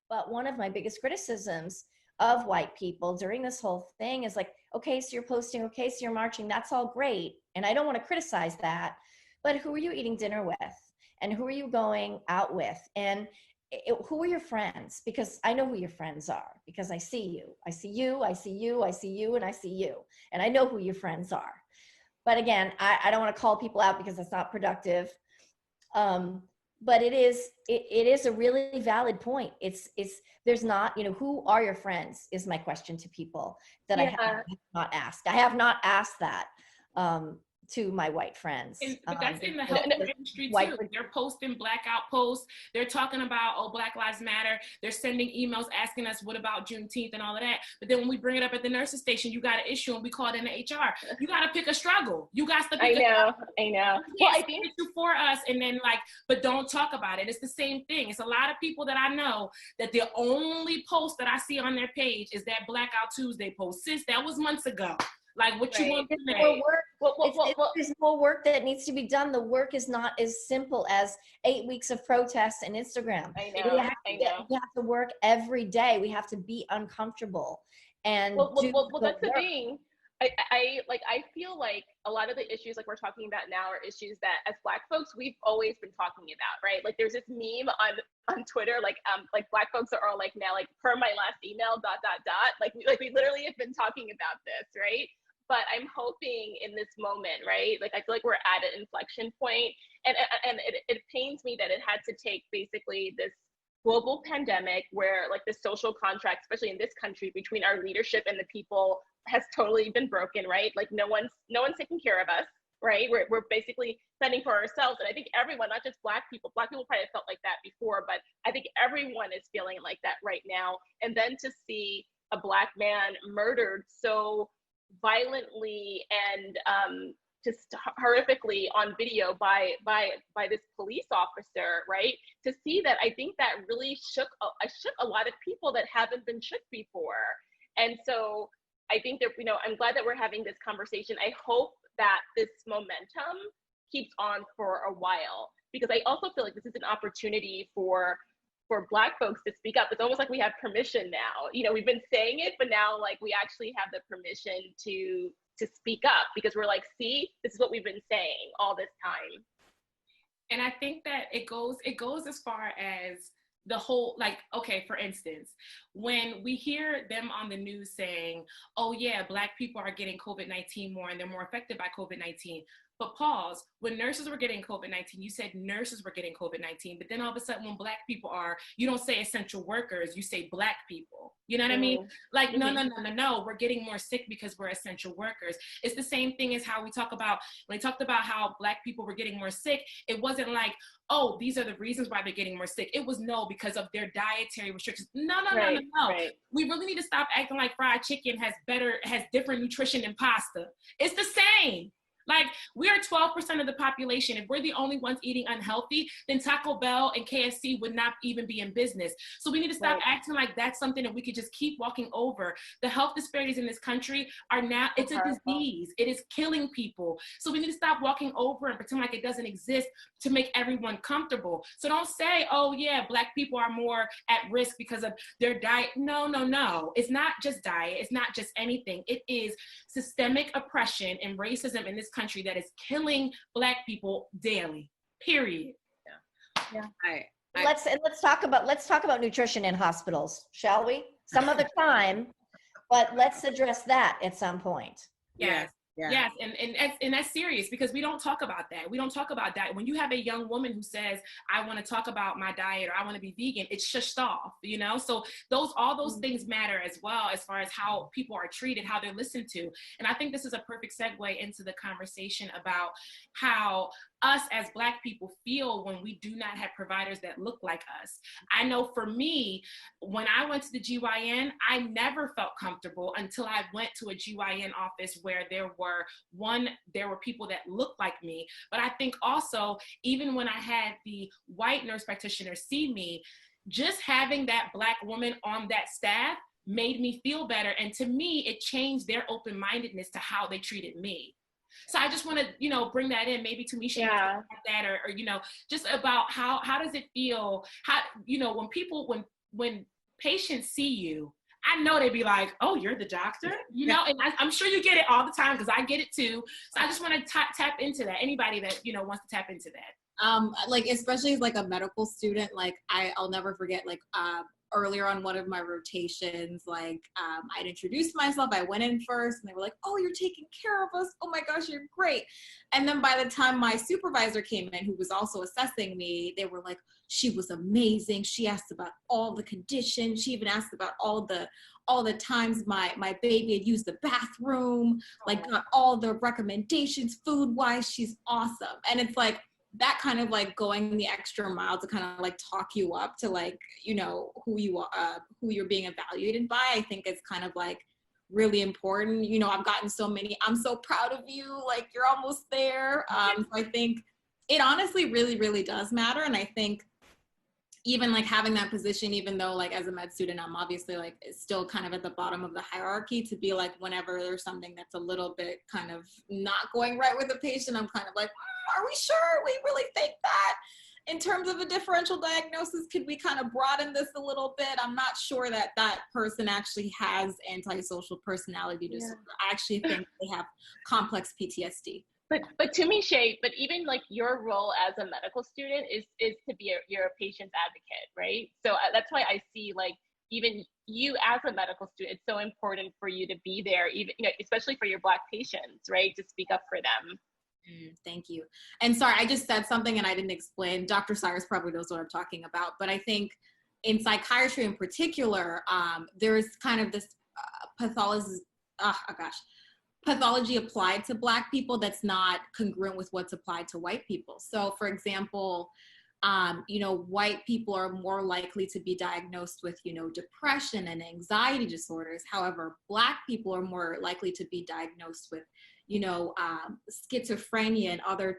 But one of my biggest criticisms of white people during this whole thing is like, okay, so you're posting, okay, so you're marching, that's all great. And I don't want to criticize that, but who are you eating dinner with? And who are you going out with? And who are your friends? Because I know who your friends are, because I see you. I see you, I see you, I see you, and I see you. And I know who your friends are. But again, I don't want to call people out because that's not productive. But it is a really valid point. There's not, who are your friends is my question to people that I have not asked. I have not asked that to my white friends. But that's in the healthcare industry too. They're posting blackout posts. They're talking about, oh, Black Lives Matter. They're sending emails asking us, what about Juneteenth and all of that? But then when we bring it up at the nurses station, you got an issue and we call it in the HR. You got to pick a struggle. You got to pick I know. Well, I think it's for us and then but don't talk about it. It's the same thing. It's a lot of people that I know that the only post that I see on their page is that Blackout Tuesday post. Sis, that was months ago. Like what you want to say. There's more work that needs to be done. The work is not as simple as 8 weeks of protests and Instagram. I know. We have to work every day. We have to be uncomfortable. And that's the thing. I feel like a lot of the issues like we're talking about now are issues that as Black folks we've always been talking about, right? Like there's this meme on Twitter, like Black folks are all like now like per my last email ... Like we literally have been talking about this, right? But I'm hoping in this moment, right? Like I feel like we're at an inflection point, and it pains me that it had to take basically this global pandemic where like the social contract, especially in this country, between our leadership and the people has totally been broken, right? Like no one's taking care of us, right? We're basically fending for ourselves. And I think everyone, not just Black people probably felt like that before, but I think everyone is feeling like that right now. And then to see a Black man murdered so violently and just horrifically on video by this police officer, right? To see that, I think that really shook a lot of people that haven't been shook before. And so I think that, I'm glad that we're having this conversation. I hope that this momentum keeps on for a while, because I also feel like this is an opportunity for Black folks to speak up. It's almost like we have permission now. We've been saying it, but now like we actually have the permission to speak up, because we're like, see, this is what we've been saying all this time. And I think that it goes as far as the whole, like, okay, for instance, when we hear them on the news saying, oh yeah, Black people are getting COVID-19 more and they're more affected by COVID-19. But pause, when nurses were getting COVID-19, you said nurses were getting COVID-19, but then all of a sudden when Black people are, you don't say essential workers, you say Black people. You know what I mean? Like, no, we're getting more sick because we're essential workers. It's the same thing as how we talk about, when they talked about how Black people were getting more sick, it wasn't like, oh, these are the reasons why they're getting more sick. It was no, because of their dietary restrictions. No. Right. We really need to stop acting like fried chicken has different nutrition than pasta. It's the same. Like, we are 12% of the population. If we're the only ones eating unhealthy, then Taco Bell and KFC would not even be in business. So we need to stop acting like that's something that we could just keep walking over. The health disparities in this country are now, it's a disease. It is killing people. So we need to stop walking over and pretend like it doesn't exist to make everyone comfortable. So don't say, oh yeah, Black people are more at risk because of their diet. No. It's not just diet. It's not just anything. It is systemic oppression and racism in this country that is killing Black people daily, period. Yeah. Let's talk about nutrition in hospitals, shall we? Some other time, but let's address that at some point. Yes. Yeah. Yes, and that's serious, because we don't talk about that. We don't talk about that. When you have a young woman who says, I want to talk about my diet or I want to be vegan, it's shushed off, So all those things matter as well, as far as how people are treated, how they're listened to. And I think this is a perfect segue into the conversation about how us as Black people feel when we do not have providers that look like us. I know for me, when I went to the GYN, I never felt comfortable until I went to a GYN office where there were people that looked like me. But I think also, even when I had the white nurse practitioner see me, just having that Black woman on that staff made me feel better. And to me, it changed their open-mindedness to how they treated me. So I just want to, bring that in, maybe Tamisha, about that, or just about how does it feel, how, when patients see you, I know they'd be like, oh, you're the doctor? You know, and I'm sure you get it all the time because I get it too. So I just want to tap into that. Anybody that, you know, wants to tap into that. Like, especially as like a medical student, like I'll never forget, like, earlier on one of my rotations, like, I'd introduced myself, I went in first and they were like, oh, you're taking care of us. Oh my gosh, you're great. And then by the time my supervisor came in, who was also assessing me, they were like, she was amazing. She asked about all the conditions. She even asked about all the times my baby had used the bathroom, like got all the recommendations food wise. She's awesome. And it's like, that kind of like going the extra mile to kind of like talk you up to, like, you know, who you are, who you're being evaluated by, I think is kind of like really important. You know, I've gotten so many, I'm so proud of you, like you're almost there. So I think it honestly really, really does matter. And I think even like having that position, even though like as a med student, I'm obviously like still kind of at the bottom of the hierarchy, to be like, whenever there's something that's a little bit kind of not going right with the patient, I'm kind of like, are we sure we really think that in terms of a differential diagnosis, could we kind of broaden this a little bit? I'm not sure that that person actually has antisocial personality disorder. I actually think they have complex PTSD. But to me, Shay, but even like your role as a medical student is to be you're a patient's advocate, right? So that's why I see like even you as a medical student, it's so important for you to be there, even, you know, especially for your Black patients, right? To speak up for them. Thank you. And sorry, I just said something and I didn't explain. Dr. Cyrus probably knows what I'm talking about, but I think in psychiatry in particular, there's kind of this pathology applied to Black people that's not congruent with what's applied to white people. So for example, you know, white people are more likely to be diagnosed with, you know, depression and anxiety disorders. However, Black people are more likely to be diagnosed with, you know, schizophrenia and other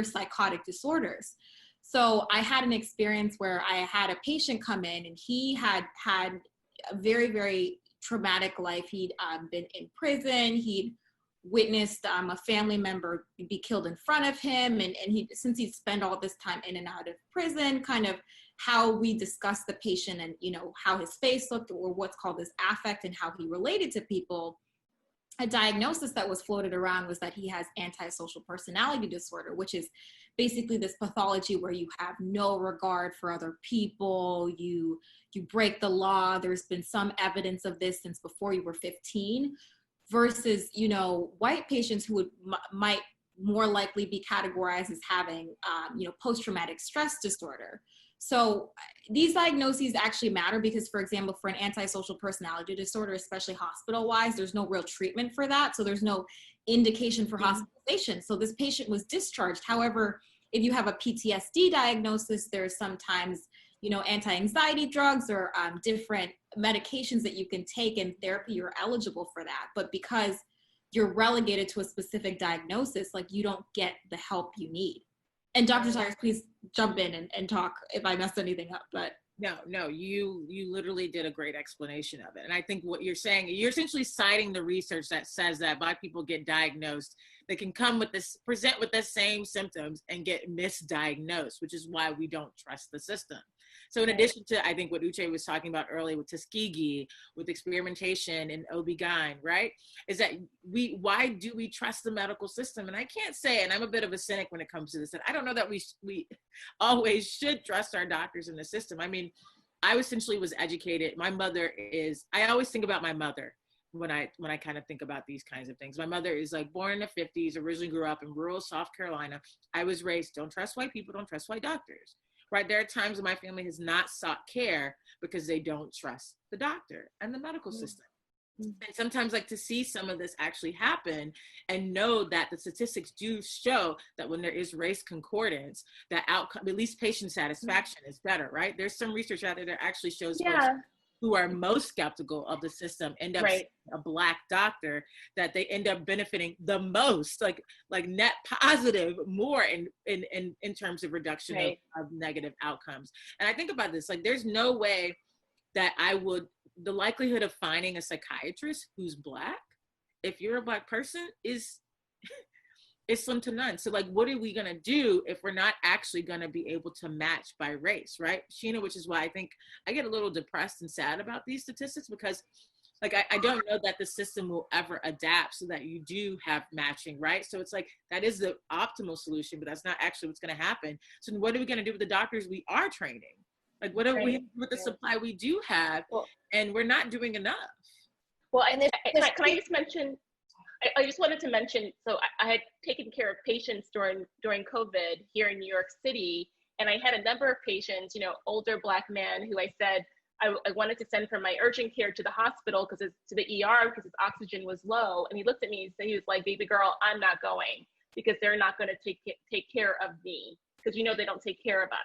psychotic disorders. So I had an experience where I had a patient come in and he had a very, very traumatic life. He'd been in prison. He'd witnessed a family member be killed in front of him. And since he'd spent all this time in and out of prison, kind of how we discussed the patient and, you know, how his face looked, or what's called this affect, and how he related to people, a diagnosis that was floated around was that he has antisocial personality disorder, which is basically this pathology where you have no regard for other people, you break the law. There's been some evidence of this since before you were 15, versus, you know, white patients who might more likely be categorized as having, you know, post-traumatic stress disorder. So these diagnoses actually matter because, for example, for an antisocial personality disorder, especially hospital-wise, there's no real treatment for that. So there's no indication for hospitalization. So this patient was discharged. However, if you have a PTSD diagnosis, there's sometimes, you know, anti-anxiety drugs or different medications that you can take in therapy, you're eligible for that. But because you're relegated to a specific diagnosis, like, you don't get the help you need. And Dr. Cyrus, please jump in and talk if I messed anything up. But no, you literally did a great explanation of it. And I think what you're saying, you're essentially citing the research that says that Black people get diagnosed, they can come with this, present with the same symptoms and get misdiagnosed, which is why we don't trust the system. So in addition to, I think what Uché was talking about earlier with Tuskegee, with experimentation and OB-GYN, right? Is that why do we trust the medical system? And I can't say, and I'm a bit of a cynic when it comes to this, and I don't know that we always should trust our doctors in the system. I mean, I essentially was educated. My mother is, I always think about my mother when I kind of think about these kinds of things. My mother is like born in the 50s, originally grew up in rural South Carolina. I was raised, don't trust white people, don't trust white doctors. Right, there are times when my family has not sought care because they don't trust the doctor and the medical system. And sometimes, like, to see some of this actually happen and know that the statistics do show that when there is race concordance, that outcome, at least patient satisfaction is better, right? There's some research out there that actually shows folks who are most skeptical of the system end up seeing a Black doctor, that they end up benefiting the most, like net positive more in terms of reduction of negative outcomes. And I think about this, like, there's no way that the likelihood of finding a psychiatrist who's Black, if you're a Black person, is is slim to none. So like, what are we going to do if we're not actually going to be able to match by race, right? Sheena, which is why I think I get a little depressed and sad about these statistics, because like, I don't know that the system will ever adapt so that you do have matching, right? So it's like, that is the optimal solution, but that's not actually what's going to happen. So what are we going to do with the doctors we are training? Like, what are we with the supply we do have? And we're not doing enough. Well, can I just mention, I just wanted to mention, so I had taken care of patients during COVID here in New York City, and I had a number of patients, you know, older Black man who I said I wanted to send from my urgent care to the hospital to the ER because his oxygen was low, and he looked at me and said, he was like, "Baby girl, I'm not going because they're not going to take care of me because, you know, they don't take care of us."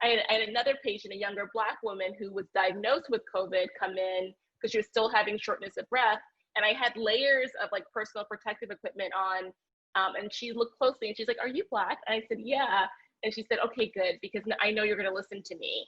I had another patient, a younger Black woman who was diagnosed with COVID, come in because she was still having shortness of breath. And I had layers of like personal protective equipment on. And she looked closely and she's like, "Are you Black?" And I said, "Yeah." And she said, "Okay, good, because I know you're going to listen to me."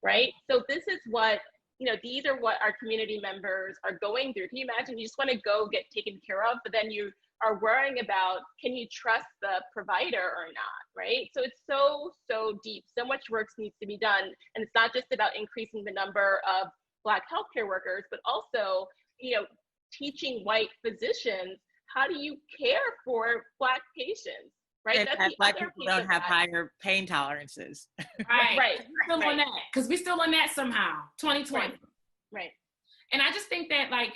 Right? So this is what, you know, these are what our community members are going through. Can you imagine? You just want to go get taken care of, but then you are worrying about, can you trust the provider or not, right? So it's so deep. So much work needs to be done. And it's not just about increasing the number of Black healthcare workers, but also, you know, teaching white physicians, how do you care for Black patients, right? And That's the Black other people piece don't of have that. higher pain tolerances. Right. We're still on that, because we're still on that somehow, 2020. Right. And I just think that, like,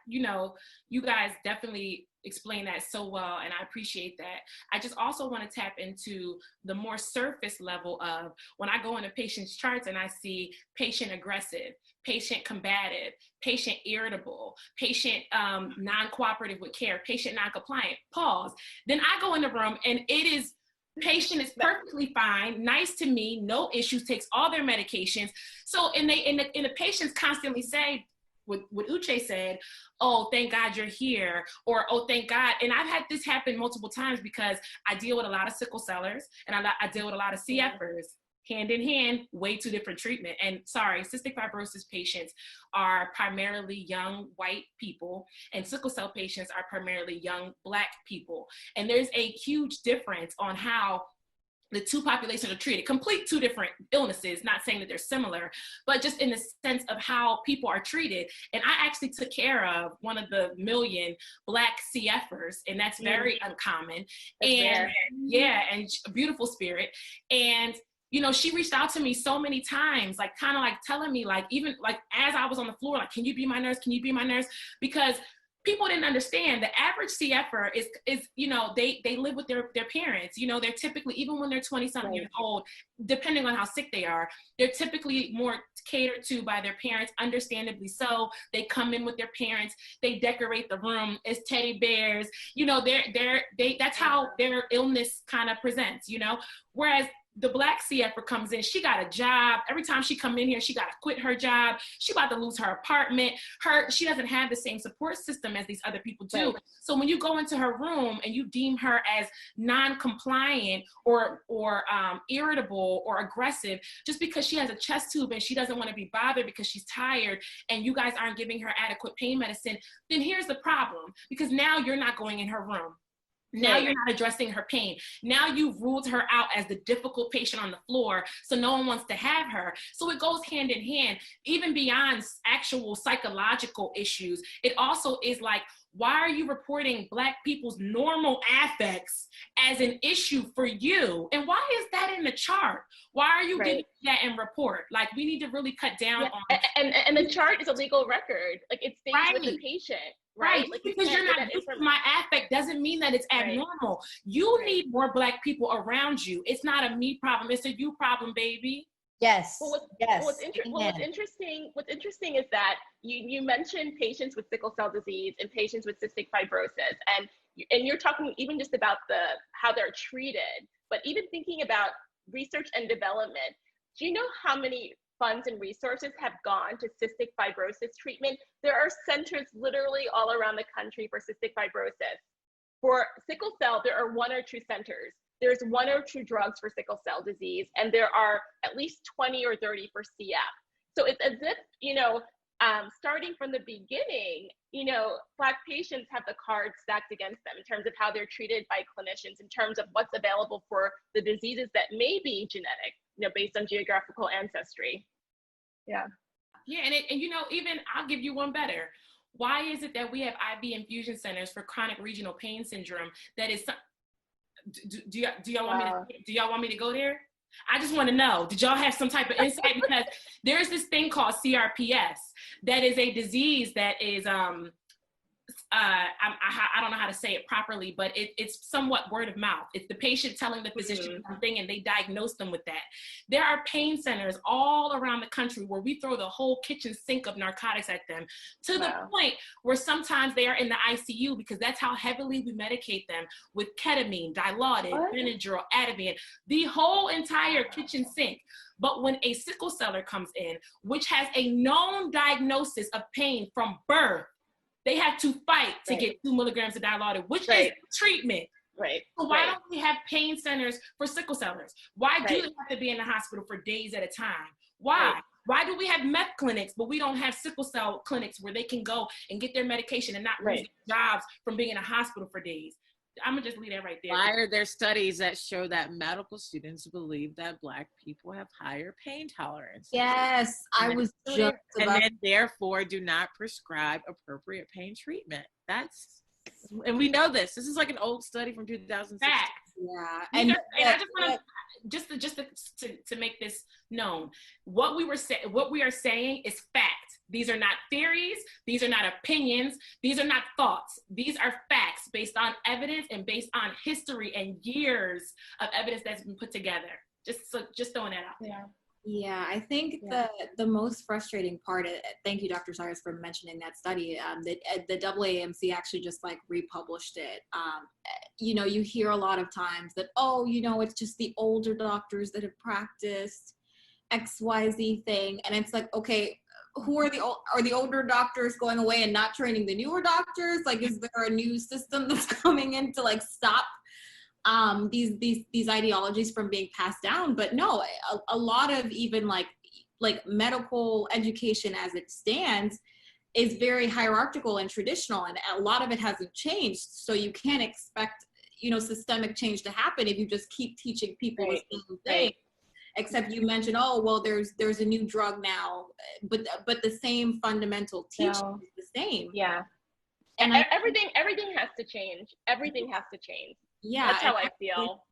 you know, you guys definitely explain that so well, and I appreciate that. I just also want to tap into the more surface level of when I go into patients' charts and I see patient aggressive, patient combative, patient irritable, patient non-cooperative with care, patient non-compliant, pause. Then I go in the room and it is, patient is perfectly fine, nice to me, no issues, takes all their medications. So, and the patients constantly say, what Uché said, "Oh, thank God you're here," or "Oh, thank God." And I've had this happen multiple times because I deal with a lot of sickle cellers and I deal with a lot of CFers. Hand in hand, way too different treatment. And sorry, cystic fibrosis patients are primarily young white people, and sickle cell patients are primarily young Black people. And there's a huge difference on how the two populations are treated. Complete two different illnesses, not saying that they're similar, but just in the sense of how people are treated. And I actually took care of one of the million Black CFers, and that's very uncommon. That's and rare. Yeah, and a beautiful spirit. And you know, she reached out to me so many times, like kind of like telling me, like, even like as I was on the floor, like, "Can you be my nurse? Can you be my nurse?" Because people didn't understand the average CFer is, you know, they live with their parents. You know, they're typically, even when they're 20-something years old, depending on how sick they are, they're typically more catered to by their parents, understandably so. They come in with their parents, they decorate the room as teddy bears. You know, that's how their illness kind of presents, you know. Whereas the Black CFer comes in, she got a job. Every time she come in here, she got to quit her job. She about to lose her apartment. She doesn't have the same support system as these other people do. Right. So when you go into her room and you deem her as non-compliant or irritable or aggressive, just because she has a chest tube and she doesn't want to be bothered because she's tired and you guys aren't giving her adequate pain medicine, then here's the problem. Because now you're not going in her room. Now you're not addressing her pain. Now you've ruled her out as the difficult patient on the floor, so no one wants to have her. So it goes hand in hand, even beyond actual psychological issues. It also is like, why are you reporting Black people's normal affects as an issue for you? And why is that in the chart? Why are you giving that in report? Like, we need to really cut down on. And the chart is a legal record. Like, it stays with the patient. Right. Like, because you're not used to my affect doesn't mean that it's abnormal. You need more Black people around you. It's not a me problem. It's a you problem, baby. Yes. What's interesting is that you mentioned patients with sickle cell disease and patients with cystic fibrosis, and you're talking even just about how they're treated, but even thinking about research and development. Do you know how many funds and resources have gone to cystic fibrosis treatment? There are centers literally all around the country for cystic fibrosis. For sickle cell, there are 1 or 2 centers. There's 1 or 2 drugs for sickle cell disease, and there are at least 20 or 30 for CF. So it's as if, you know, starting from the beginning, you know, Black patients have the cards stacked against them in terms of how they're treated by clinicians, in terms of what's available for the diseases that may be genetic, you know, based on geographical ancestry. Yeah. Yeah, and you know, even I'll give you one better. Why is it that we have IV infusion centers for chronic regional pain syndrome that is, do y'all want me to go there? I just want to know, did y'all have some type of insight? Because there's this thing called CRPS that is a disease that is, I don't know how to say it properly, but it's somewhat word of mouth. It's the patient telling the physician something and they diagnose them with that. There are pain centers all around the country where we throw the whole kitchen sink of narcotics at them, to the point where sometimes they are in the ICU because that's how heavily we medicate them with ketamine, Dilaudid, Benadryl, Ativan, the whole entire kitchen sink. But when a sickle celler comes in, which has a known diagnosis of pain from birth, they have to fight to get 2 milligrams of Dilaudid, which is treatment. Right. So why don't we have pain centers for sickle cellers? Why do they have to be in the hospital for days at a time? Why? Why do we have meth clinics, but we don't have sickle cell clinics where they can go and get their medication and not lose their jobs from being in a hospital for days? I'm gonna just leave that right there. Why are there studies that show that medical students believe that Black people have higher pain tolerance? Yes, I was just and then therefore do not prescribe appropriate pain treatment. And we know this. This is like an old study from 2006. Yeah, and I just want to make this known. What we are saying is fact. These are not theories. These are not opinions. These are not thoughts. These are facts based on evidence and based on history and years of evidence that's been put together. Just throwing that out there. Yeah, I think the most frustrating part, thank you, Dr. Cyrus, for mentioning that study, the AAMC actually just like republished it. You know, you hear a lot of times that, oh, you know, it's just the older doctors that have practiced XYZ thing. And it's like, okay, who are the older doctors going away and not training the newer doctors? Like, is there a new system that's coming in to like stop these ideologies from being passed down? But no, a lot of even like medical education as it stands is very hierarchical and traditional, and a lot of it hasn't changed. So you can't expect, you know, systemic change to happen if you just keep teaching people the same thing. Except you mentioned, oh, well, there's a new drug now, but the same fundamental teaching is the same. Yeah. And everything has to change. Everything has to change. Yeah. That's how I feel.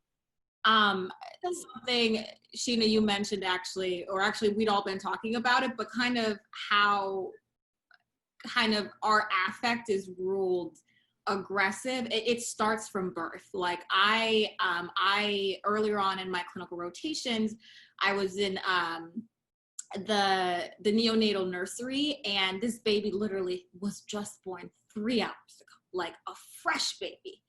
Something, Sheena, you mentioned actually we'd all been talking about it, but kind of how our affect is ruled aggressive. It starts from birth. Like I earlier on in my clinical rotations, I was in the neonatal nursery, and this baby literally was just born 3 hours ago, like a fresh baby.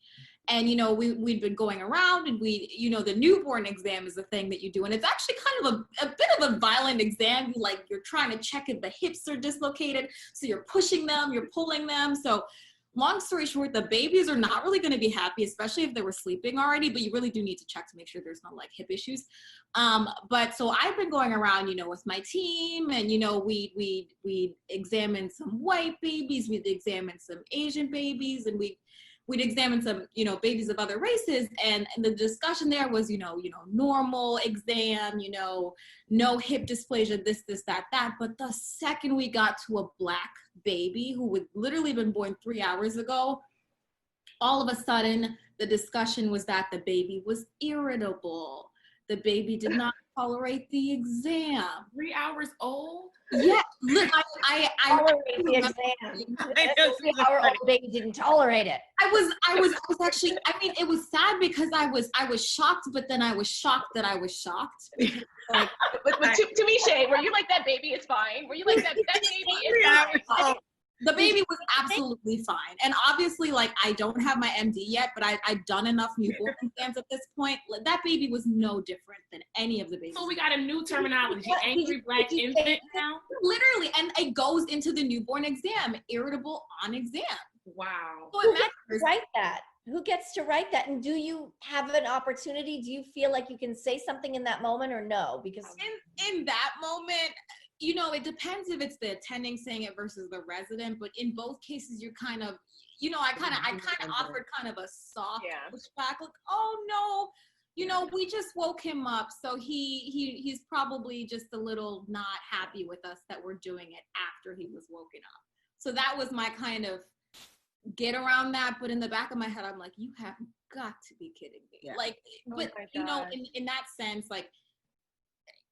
And, you know, we'd been going around, and you know, the newborn exam is the thing that you do. And it's actually kind of a bit of a violent exam. You're trying to check if the hips are dislocated. So you're pushing them, you're pulling them. So long story short, the babies are not really going to be happy, especially if they were sleeping already, but you really do need to check to make sure there's no like hip issues. But so I've been going around, you know, with my team, and, you know, we examine some white babies, we'd examine some Asian babies, and we'd examine some, you know, babies of other races. And the discussion there was, you know, normal exam, you know, no hip dysplasia, this, that. But the second we got to a Black baby who had literally been born 3 hours ago, all of a sudden the discussion was that the baby was irritable. The baby did not tolerate the exam. 3 hours old? Yeah, look, I tolerate the exam. 3-hour-old baby didn't tolerate it. I was actually, I mean, it was sad because I was shocked, but then I was shocked that I was shocked. But to me, Shay, were you like, that baby is fine? Were you like, that baby is fine? The baby was absolutely fine. And obviously, like, I don't have my MD yet, but I've done enough newborn exams at this point. That baby was no different than any of the babies. So we got a new terminology, angry Black infant now? Literally, and it goes into the newborn exam, irritable on exam. Wow. So Who gets to write that? Who gets to write that? And do you have an opportunity? Do you feel like you can say something in that moment or no? Because in that moment, you know, it depends if it's the attending saying it versus the resident, but in both cases, you're kind of, you know, I kind of offered kind of a soft pushback, like, oh no, you know, we just woke him up, so he's probably just a little not happy with us that we're doing it after he was woken up. So that was my kind of get around that, but in the back of my head, I'm like, you have got to be kidding me. Yeah. Like, but you know, in that sense, like,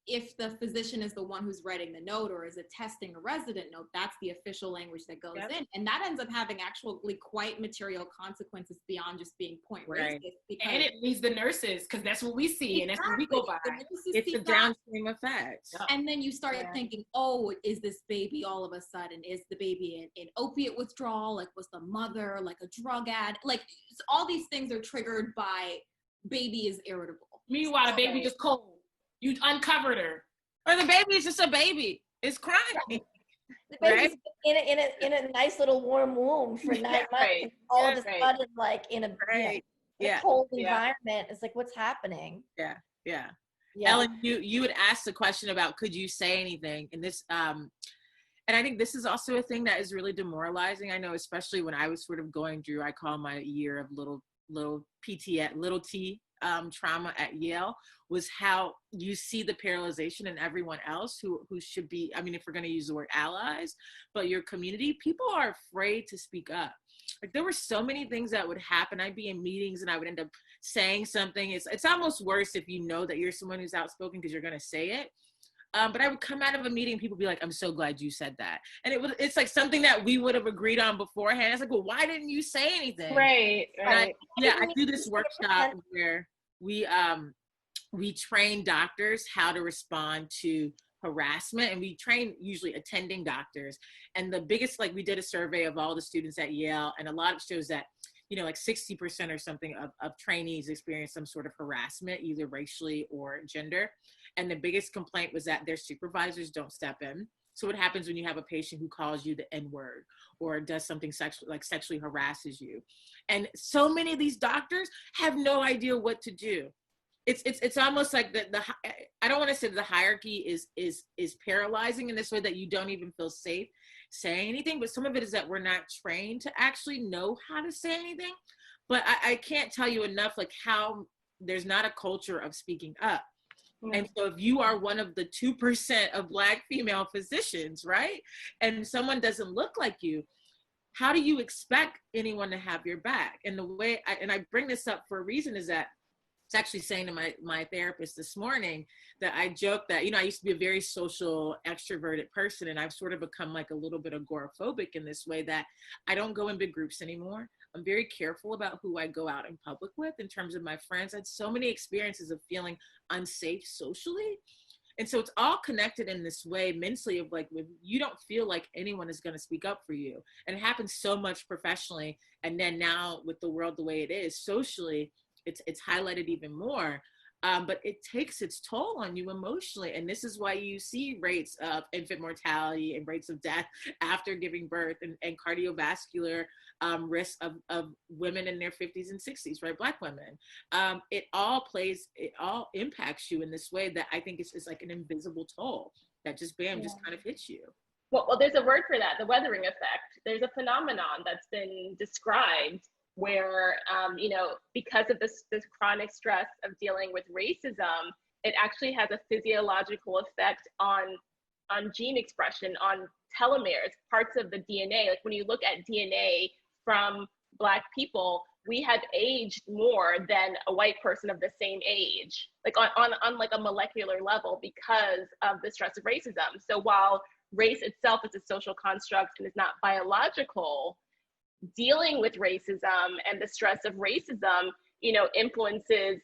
if the physician is the one who's writing the note or is attesting a resident note, that's the official language that goes in. And that ends up having actually quite material consequences beyond just being point racist. And it leads the nurses, because that's what we see, and that's what we go by. It's a downstream effect. And then you start thinking, oh, is this baby all of a sudden, is the baby in opiate withdrawal? Like, was the mother like a drug addict? Like, all these things are triggered by baby is irritable. Meanwhile, the baby just cold. You uncovered her. Or the baby is just a baby. It's crying. The baby's in a nice little warm womb for 9 months. And all of a sudden, like, in a cold environment, it's like, what's happening? Yeah. Ellen, you had asked the question about, could you say anything? And this, and I think this is also a thing that is really demoralizing. I know, especially when I was sort of going through, I call my year of little T trauma at Yale, was how you see the paralyzation in everyone else who should be, I mean, if we're going to use the word allies, but your community, people are afraid to speak up. Like, there were so many things that would happen. I'd be in meetings and I would end up saying something. It's almost worse if you know that you're someone who's outspoken because you're going to say it. But I would come out of a meeting and people would be like, I'm so glad you said that. And it's like something that we would have agreed on beforehand. It's like, well, why didn't you say anything? Right. I do this workshop where we train doctors how to respond to harassment, and we train usually attending doctors. And the biggest, like, we did a survey of all the students at Yale, and a lot of shows that, you know, like 60% or something of trainees experience some sort of harassment, either racially or gender. And the biggest complaint was that their supervisors don't step in. So what happens when you have a patient who calls you the N-word or does something sexually harasses you? And so many of these doctors have no idea what to do. It's almost like the I don't want to say the hierarchy is paralyzing in this way that you don't even feel safe saying anything, but some of it is that we're not trained to actually know how to say anything. But I can't tell you enough, like, how there's not a culture of speaking up. And so if you are one of the 2% of Black female physicians, right, and someone doesn't look like you, how do you expect anyone to have your back? And the way I bring this up for a reason is that I was actually saying to my therapist this morning that I joke that, you know, I used to be a very social, extroverted person, and I've sort of become like a little bit agoraphobic in this way that I don't go in big groups anymore. I'm very careful about who I go out in public with in terms of my friends. I had so many experiences of feeling unsafe socially. And so it's all connected in this way mentally of, like, when you don't feel like anyone is going to speak up for you. And it happens so much professionally. And then now with the world the way it is socially, it's highlighted even more. But it takes its toll on you emotionally. And this is why you see rates of infant mortality and rates of death after giving birth, and cardiovascular risk of women in their 50s and 60s, right? Black women. It all impacts you in this way that I think is like an invisible toll that just kind of hits you. Well, there's a word for that, the weathering effect. There's a phenomenon that's been described where, you know, because of this chronic stress of dealing with racism, it actually has a physiological effect on gene expression, on telomeres, parts of the DNA. Like, when you look at DNA from Black people, we have aged more than a white person of the same age, like on like a molecular level, because of the stress of racism. So while race itself is a social construct and is not biological, dealing with racism and the stress of racism, you know, influences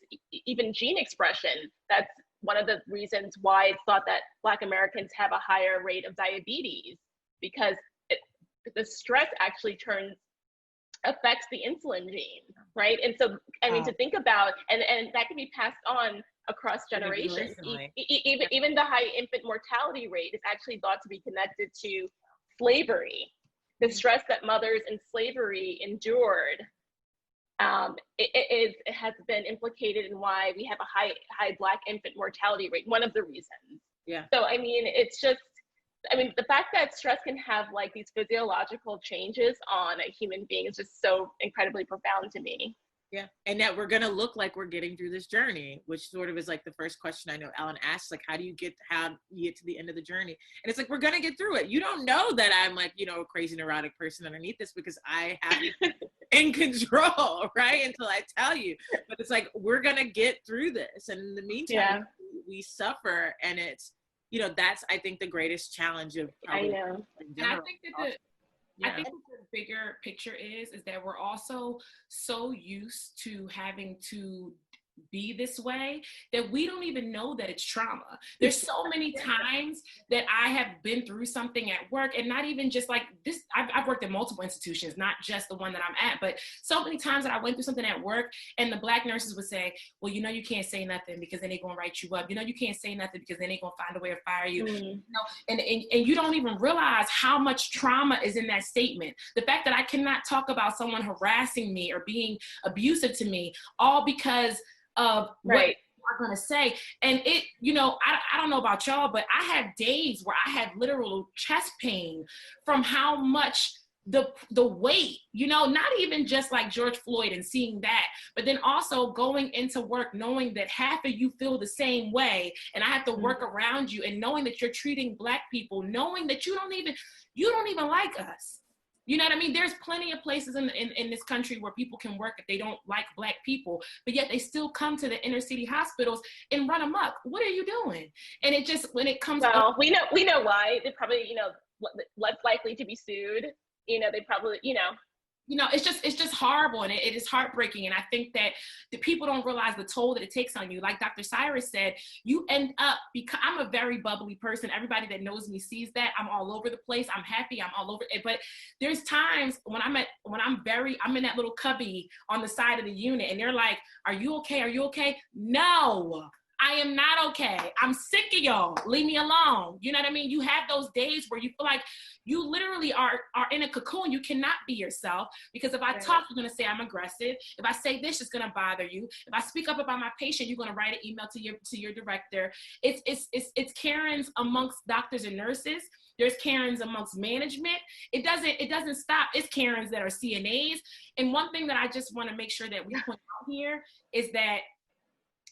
even gene expression. That's one of the reasons why it's thought that Black Americans have a higher rate of diabetes, because the stress actually affects the insulin gene, right? And so, I mean, to think about, and that can be passed on across generations. Even the high infant mortality rate is actually thought to be connected to slavery. The stress that mothers in slavery endured, it has been implicated in why we have a high Black infant mortality rate. One of the reasons. Yeah. So, I mean, it's just, I mean, the fact that stress can have like these physiological changes on a human being is just so incredibly profound to me. Yeah. And that we're going to look like we're getting through this journey, which sort of is like the first question I know Ellen asks, like, how do you get to the end of the journey? And it's like, we're going to get through it. You don't know that I'm like, you know, a crazy neurotic person underneath this because I have it in control, right? Until I tell you. But it's like, we're going to get through this. And in the meantime, we suffer. And it's, you know, that's, I think, the greatest challenge of I know. And I think that I think what the bigger picture is that we're also so used to having to be this way that we don't even know that it's trauma. There's so many times that I have been through something at work, and not even just like this. I've worked at multiple institutions, not just the one that I'm at, but so many times that I went through something at work and the Black nurses would say, well, you know, you can't say nothing because then they're going to write you up. You know, you can't say nothing because then they're going to find a way to fire you. Mm-hmm. You know, and you don't even realize how much trauma is in that statement. The fact that I cannot talk about someone harassing me or being abusive to me, all because of what are going to say. And it, you know, I don't know about y'all, but I had days where I had literal chest pain from how much the weight, you know, not even just like George Floyd and seeing that, but then also going into work knowing that half of you feel the same way and I have to work around you, and knowing that you're treating Black people, knowing that you don't even like us. You know what I mean? There's plenty of places in this country where people can work if they don't like Black people, but yet they still come to the inner city hospitals and run amok. What are you doing? And it just, when it comes up, we know why. They're probably, you know, less likely to be sued. You know, they probably, you know, it's just horrible, and it is heartbreaking. And I think that the people don't realize the toll that it takes on you. Like Dr. Cyrus said, you end up, because I'm a very bubbly person. Everybody that knows me sees that. I'm all over the place. I'm happy. I'm all over it. But there's times when I'm in that little cubby on the side of the unit, and they're like, are you okay? Are you okay? No. I am not okay. I'm sick of y'all. Leave me alone. You know what I mean? You have those days where you feel like you literally are in a cocoon. You cannot be yourself, because if I talk, you're going to say I'm aggressive. If I say this, it's going to bother you. If I speak up about my patient, you're going to write an email to your director. It's Karens amongst doctors and nurses. There's Karens amongst management. It doesn't stop. It's Karens that are CNAs. And one thing that I just want to make sure that we point out here is that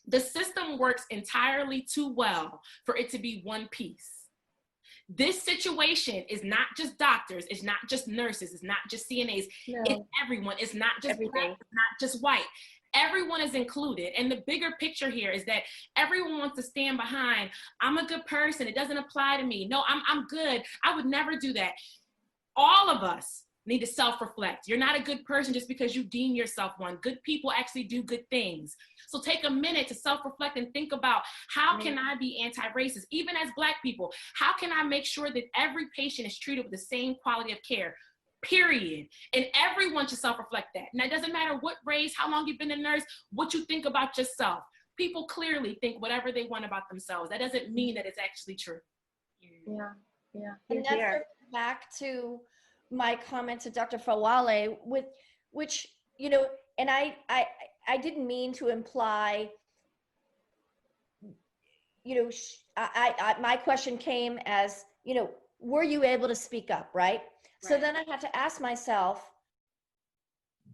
the system works entirely too well for it to be one piece. This situation is not just doctors, it's not just nurses, it's not just CNAs, it's everyone. It's not just Black, it's not just white. Everyone is included. And the bigger picture here is that everyone wants to stand behind, I'm a good person, it doesn't apply to me. No, I'm good. I would never do that. All of us need to self-reflect. You're not a good person just because you deem yourself one. Good people actually do good things. So take a minute to self-reflect and think about, how can I be anti-racist? Even as Black people, how can I make sure that every patient is treated with the same quality of care? Period. And everyone should self-reflect that. And that doesn't matter what race, how long you've been a nurse, what you think about yourself. People clearly think whatever they want about themselves. That doesn't mean that it's actually true. Yeah. And that's back to my comment to Dr. Fawale, with which, you know, and I didn't mean to imply, you know, my question came as, you know, were you able to speak up, right? So then I had to ask myself,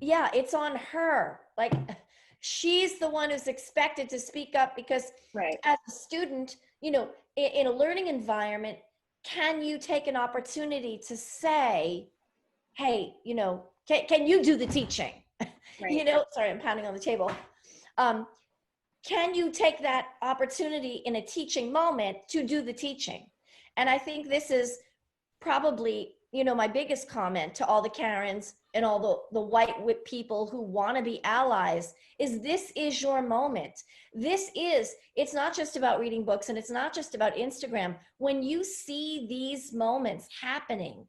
yeah, it's on her. Like, she's the one who's expected to speak up, because as a student, you know, in a learning environment, can you take an opportunity to say, hey, you know, can you do the teaching? You know, sorry, I'm pounding on the table. Can you take that opportunity in a teaching moment to do the teaching? And I think this is probably, you know, my biggest comment to all the Karens and all the white people who want to be allies is, this is your moment. It's not just about reading books, and it's not just about Instagram. When you see these moments happening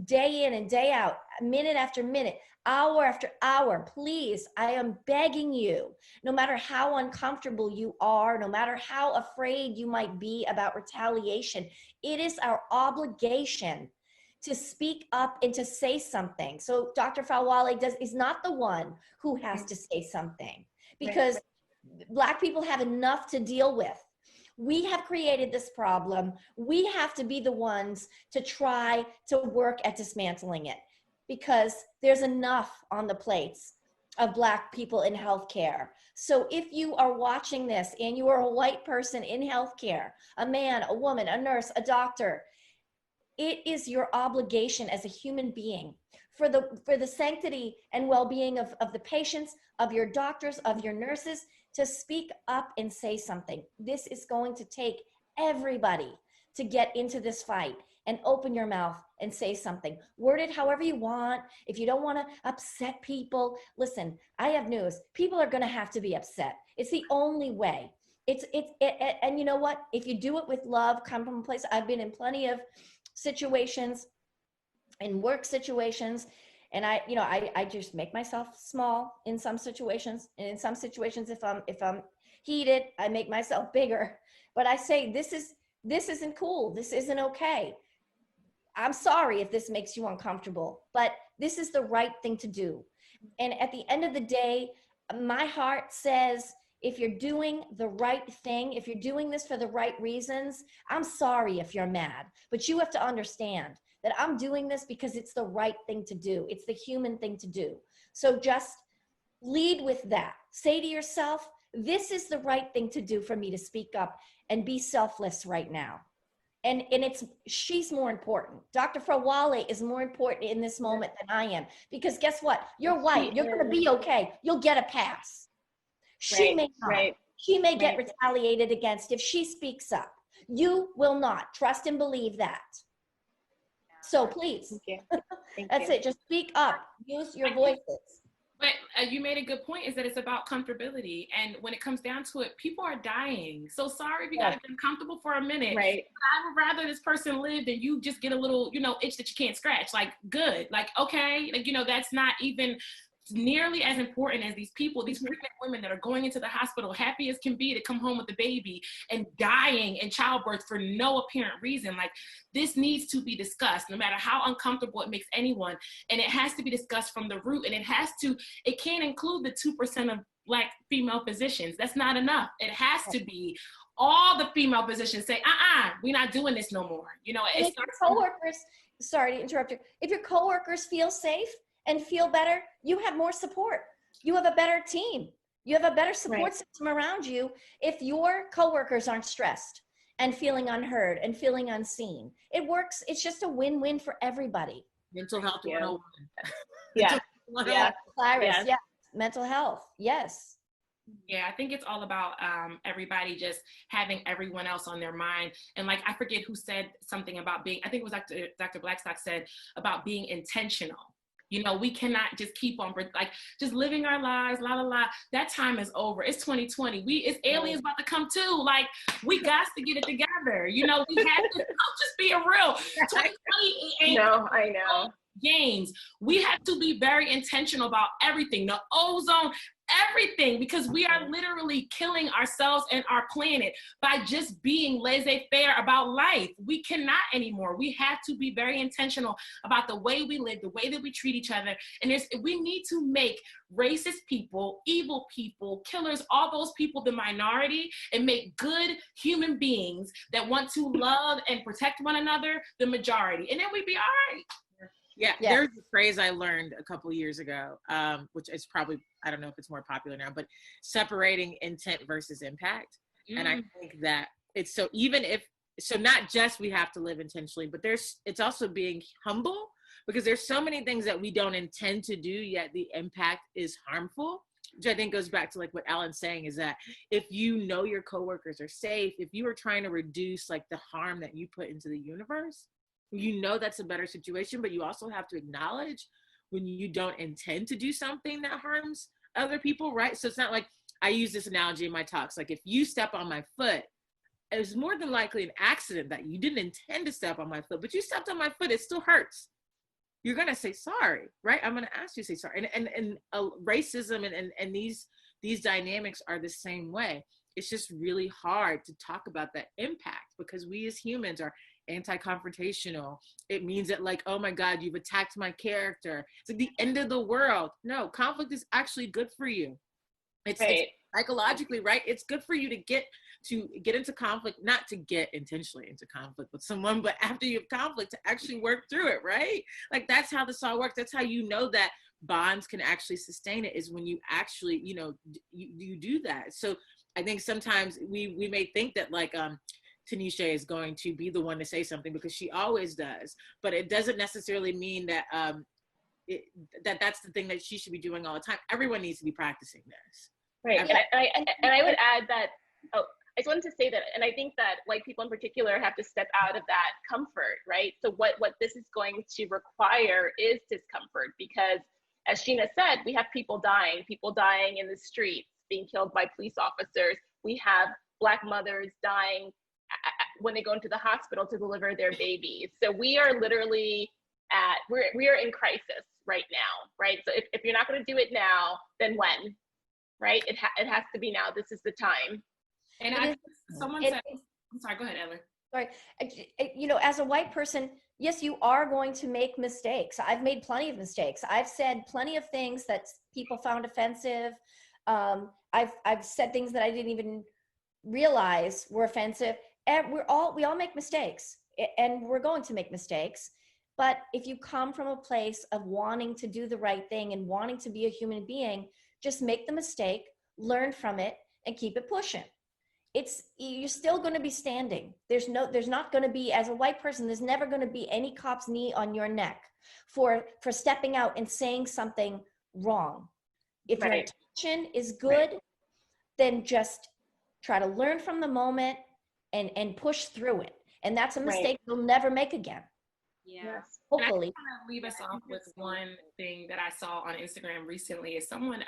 day in and day out, minute after minute, hour after hour, please, I am begging you, no matter how uncomfortable you are, no matter how afraid you might be about retaliation, it is our obligation to speak up and to say something. So Dr. Fawale is not the one who has to say something, because Black people have enough to deal with. We have created this problem. We have to be the ones to try to work at dismantling it, because there's enough on the plates of Black people in healthcare. So if you are watching this and you are a white person in healthcare, a man, a woman, a nurse, a doctor, it is your obligation as a human being for the sanctity and well-being of the patients, of your doctors, of your nurses, to speak up and say something. This is going to take everybody to get into this fight and open your mouth and say something. Word it however you want. If you don't want to upset people, listen, I have news. People are going to have to be upset. It's the only way. And you know what? If you do it with love, come from a place, I've been in plenty of situations, in work situations, and I just make myself small in some situations, and in some situations, if I'm heated, I make myself bigger. But I say, this isn't cool. This isn't okay. I'm sorry if this makes you uncomfortable, but this is the right thing to do. And at the end of the day, my heart says, if you're doing the right thing, if you're doing this for the right reasons, I'm sorry if you're mad, but you have to understand that I'm doing this because it's the right thing to do. It's the human thing to do. So just lead with that. Say to yourself, this is the right thing to do for me to speak up and be selfless right now. And she's more important. Dr. Fawale is more important in this moment than I am, because guess what? You're white. You're going to be okay. You'll get a pass. She may not. She may get retaliated against if she speaks up. You will not. Trust and believe that. So please, that's it. Just speak up. Use your voices. But you made a good point, is that it's about comfortability. And when it comes down to it, people are dying. So sorry if you got to get uncomfortable for a minute. Right. But I would rather this person live than you just get a little, itch that you can't scratch. Like, good. Like, okay. Like, that's not even nearly as important as these pregnant women that are going into the hospital happy as can be to come home with the baby and dying in childbirth for no apparent reason. Like, this needs to be discussed, no matter how uncomfortable it makes anyone. And it has to be discussed from the root. And it can't include the 2% of Black female physicians. That's not enough. It has to be all the female physicians say, we're not doing this no more. If your coworkers, sorry to interrupt you, if your coworkers feel safe and feel better, you have more support. You have a better team. You have a better support system around you if your coworkers aren't stressed and feeling unheard and feeling unseen. It works. It's just a win-win for everybody. Mental health 101. Yeah. Cyrus, yes. Mental health, yes. Yeah, I think it's all about everybody just having everyone else on their mind. And like, I forget who said something about I think it was Dr. Blackstock said about being intentional. We cannot just keep on just living our lives, that time is over. It's 2020. It's aliens about to come too. Like, we got to get it together. We have to, I'm just being real. 2020 ain't I know. games. We have to be very intentional about everything, the ozone, everything, because we are literally killing ourselves and our planet by just being laissez-faire about life. We cannot anymore. We have to be very intentional about the way we live, the way that we treat each other. And we need to make racist people, evil people, killers, all those people the minority, and make good human beings that want to love and protect one another the majority. And then we'd be all right. Yeah, there's a phrase I learned a couple of years ago, which is probably, I don't know if it's more popular now, but separating intent versus impact. And I think that it's so not just we have to live intentionally, but it's also being humble, because there's so many things that we don't intend to do, yet the impact is harmful, which I think goes back to like what Ellen's saying, is that if your coworkers are safe, if you are trying to reduce like the harm that you put into the universe, that's a better situation, but you also have to acknowledge when you don't intend to do something that harms other people, right? So it's not like, I use this analogy in my talks, like if you step on my foot, it's more than likely an accident that you didn't intend to step on my foot, but you stepped on my foot, it still hurts. You're going to say sorry, right? I'm going to ask you to say sorry. And racism and these dynamics are the same way. It's just really hard to talk about that impact, because we as humans are anti-confrontational. It means that like, oh my God, you've attacked my character. It's like the end of the world. No, conflict is actually good for you. It's psychologically, right? It's good for you to get to get into conflict, not to get intentionally into conflict with someone, but after you have conflict to actually work through it, right? Like that's how this all works. That's how you know that bonds can actually sustain it, is when you actually, you know, you do that. So I think sometimes we may think that like Tanisha is going to be the one to say something because she always does, but it doesn't necessarily mean that that's the thing that she should be doing all the time. Everyone needs to be practicing this. Right. And I would add that, I just wanted to say that, and I think that white people in particular have to step out of that comfort, right? So what this is going to require is discomfort, because as Sheena said, we have people dying in the streets, being killed by police officers. We have Black mothers dying when they go into the hospital to deliver their babies. So we are literally we are in crisis right now, right? So if you're not going to do it now, then when, right? It has to be now. This is the time. And someone said, I'm sorry, go ahead, Ellen. Sorry. You know, as a white person, yes, you are going to make mistakes. I've made plenty of mistakes. I've said plenty of things that people found offensive. I've said things that I didn't even realize were offensive. And we all make mistakes, and we're going to make mistakes. But if you come from a place of wanting to do the right thing and wanting to be a human being, just make the mistake, learn from it, and keep it pushing. You're still going to be standing. There's not going to be, as a white person, there's never going to be any cop's knee on your neck for stepping out and saying something wrong. If your intention is good, then just try to learn from the moment and push through it. And that's a mistake you'll never make again. Yes. Hopefully. And I want to leave us off with one thing that I saw on Instagram recently. Is someone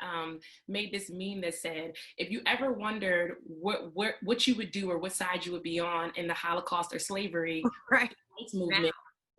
made this meme that said, if you ever wondered what you would do or what side you would be on in the Holocaust or slavery rights movement,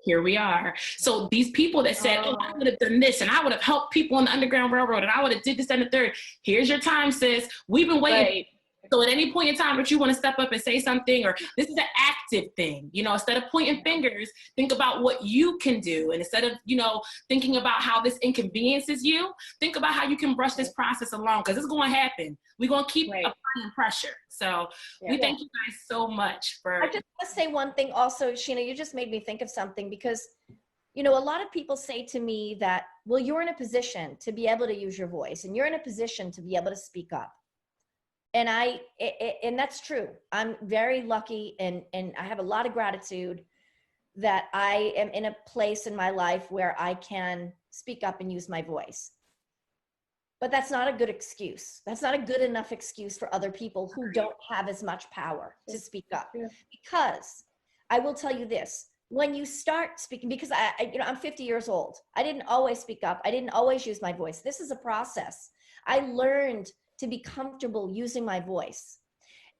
here we are. So these people that said, oh, I would have done this and I would have helped people on the Underground Railroad and I would have did this and the third. Here's your time, sis. We've been waiting. Right. So at any point in time that you want to step up and say something, or this is an active thing, you know, instead of pointing fingers, think about what you can do. And instead of, you know, thinking about how this inconveniences you, think about how you can brush this process along, because it's going to happen. We're going to keep applying pressure. So we thank you guys so much for. I just want to say one thing also, Sheena, you just made me think of something, because, you know, a lot of people say to me that, well, you're in a position to be able to use your voice and you're in a position to be able to speak up. And and that's true. I'm very lucky and I have a lot of gratitude that I am in a place in my life where I can speak up and use my voice. But that's not a good excuse. That's not a good enough excuse for other people who don't have as much power to speak up. Because I will tell you this, when you start speaking, because I'm 50 years old. I didn't always speak up. I didn't always use my voice. This is a process. I learned to be comfortable using my voice.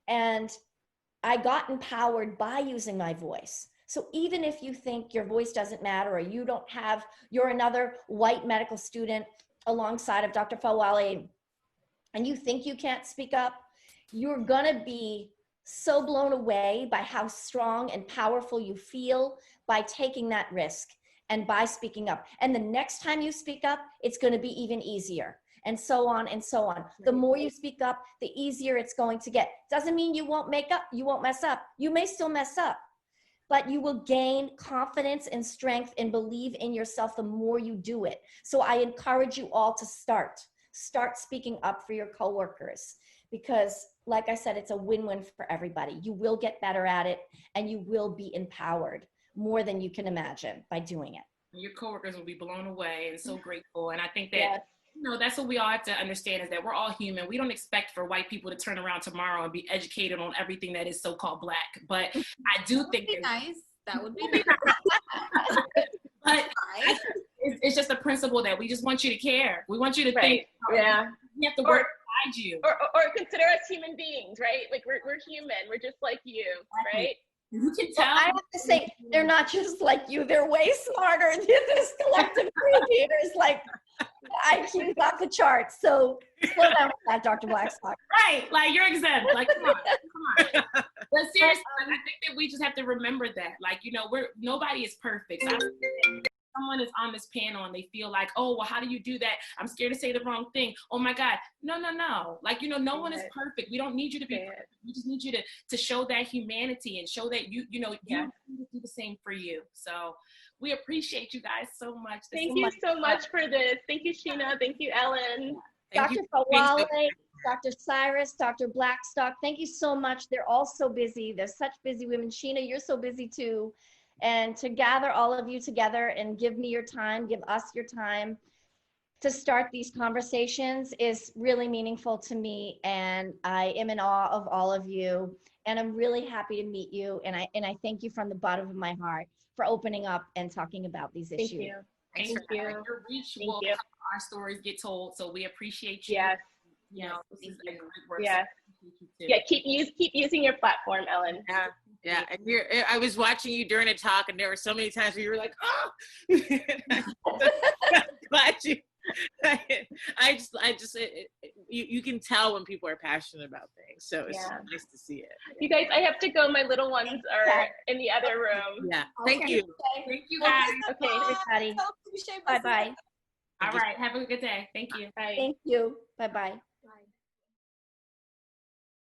And I got empowered by using my voice. So even if you think your voice doesn't matter, or you're another white medical student alongside of Dr. Fawale, and you think you can't speak up, you're gonna be so blown away by how strong and powerful you feel by taking that risk and by speaking up. And the next time you speak up, it's gonna be even easier. And so on and so on. The more you speak up, the easier it's going to get. Doesn't mean you won't mess up. You may still mess up, but you will gain confidence and strength and believe in yourself the more you do it. So I encourage you all to start speaking up for your coworkers, because like I said, it's a win-win for everybody. You will get better at it and you will be empowered more than you can imagine by doing it. Your coworkers will be blown away and so grateful. And I think that you know, that's what we all have to understand, is that we're all human. We don't expect for white people to turn around tomorrow and be educated on everything that is so-called Black. But I do think that would be nice. But it's just a principle that we just want you to care. We want you to think. We have to work beside you. Or consider us human beings, right? Like we're human. We're just like you, right? You can tell. Well, I have to say, they're not just like you. They're way smarter. This collective creator is like IQ's off the charts. So slow down with that, Dr. Blackstock. Right, like you're exempt. Like come on. But seriously, I think that we just have to remember that. Like, you know, nobody is perfect. So someone is on this panel and they feel like, oh, well, how do you do that? I'm scared to say the wrong thing. Oh my God. No. Like, no one is perfect. We don't need you to be perfect. We just need you to show that humanity and show that you do the same for you. So we appreciate you guys so much. Thank you so much for this. Thank you, Sheena. Thank you, Ellen. Dr. Fawale, Dr. Cyrus, Dr. Blackstock, thank you so much. They're all so busy. They're such busy women. Sheena, you're so busy too. And to gather all of you together and give me your time, give us your time to start these conversations is really meaningful to me. And I am in awe of all of you. And I'm really happy to meet you. And I thank you from the bottom of my heart for opening up and talking about these issues. Thank you. Thank you. Your reach will help our stories get told. So we appreciate you. Yes. This is a great work. Yes. Yeah, keep using your platform, Ellen. Yeah, and I was watching you during a talk, and there were so many times where you were like, "Oh," glad you. You can tell when people are passionate about things, so it's nice to see it. You guys, I have to go. My little ones are in the other room. Yeah, thank you. Thank you, guys. Okay, everybody. Bye-bye. All right, have a good day. Thank you. Bye. Thank you. Bye-bye.